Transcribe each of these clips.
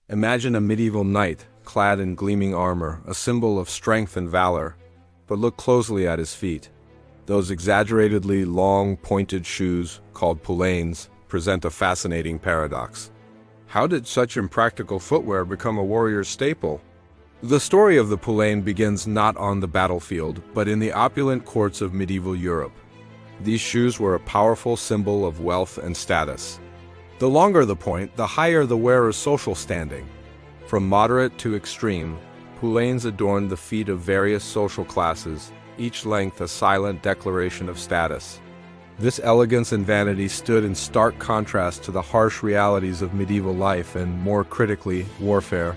Imagine a medieval knight, clad in gleaming armor, a symbol of strength and valor. But look closely at his feet. Those exaggeratedly long, pointed shoes, called Poulaines, present a fascinating paradox. How did such impractical footwear become a warrior's staple? The story of the Poulaine begins not on the battlefield, but in the opulent courts of medieval Europe. These shoes were a powerful symbol of wealth and status. The longer the point, the higher the wearer's social standing. From moderate to extreme, Poulaines adorned the feet of various social classes, each length a silent declaration of status. This elegance and vanity stood in stark contrast to the harsh realities of medieval life and, more critically, warfare.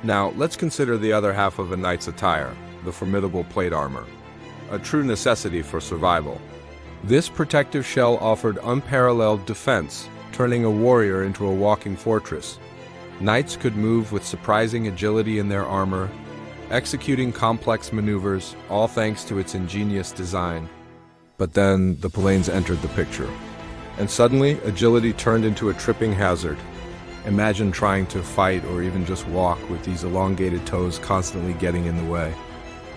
Now, let's consider the other half of a knight's attire, the formidable plate armor, a true necessity for survival. This protective shell offered unparalleled defense, turning a warrior into a walking fortress. Knights could move with surprising agility in their armor, executing complex maneuvers, all thanks to its ingenious design. But then the Poulaines entered the picture, and suddenly agility turned into a tripping hazard. Imagine trying to fight or even just walk with these elongated toes constantly getting in the way.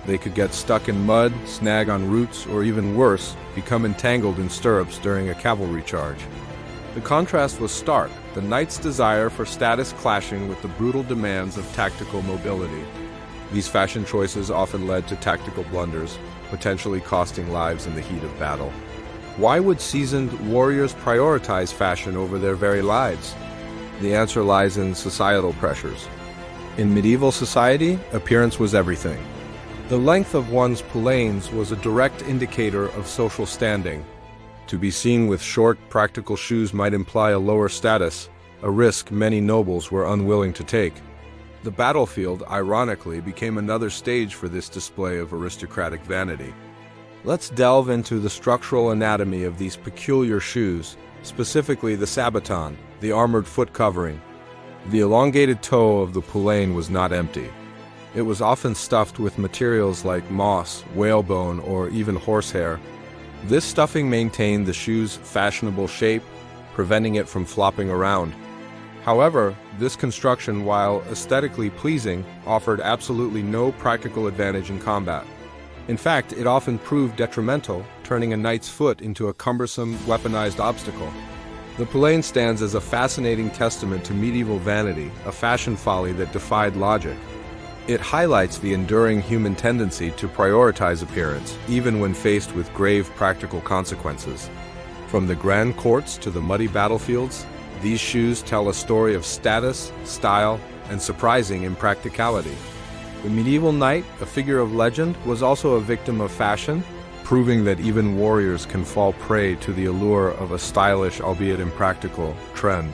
They could get stuck in mud, snag on roots, or even worse, become entangled in stirrups during a cavalry charge. The contrast was stark, the knight's desire for status clashing with the brutal demands of tactical mobility. These fashion choices often led to tactical blunders, potentially costing lives in the heat of battle. Why would seasoned warriors prioritize fashion over their very lives? The answer lies in societal pressures. In medieval society, appearance was everything. The length of one's Poulaines was a direct indicator of social standing. To be seen with short, practical shoes might imply a lower status, a risk many nobles were unwilling to take. The battlefield, ironically, became another stage for this display of aristocratic vanity. Let's delve into the structural anatomy of these peculiar shoes, specifically the Sabaton, the armored foot covering. The elongated toe of the Poulaine was not empty. It was often stuffed with materials like moss, whalebone, or even horsehair. This stuffing maintained the shoe's fashionable shape, preventing it from flopping around. However, this construction, while aesthetically pleasing, offered absolutely no practical advantage in combat. In fact, it often proved detrimental, turning a knight's foot into a cumbersome, weaponized obstacle. The Poulaine stands as a fascinating testament to medieval vanity, a fashion folly that defied logic. It highlights the enduring human tendency to prioritize appearance, even when faced with grave practical consequences. From the grand courts to the muddy battlefields, these shoes tell a story of status, style, and surprising impracticality. The medieval knight, a figure of legend, was also a victim of fashion, proving that even warriors can fall prey to the allure of a stylish, albeit impractical, trend.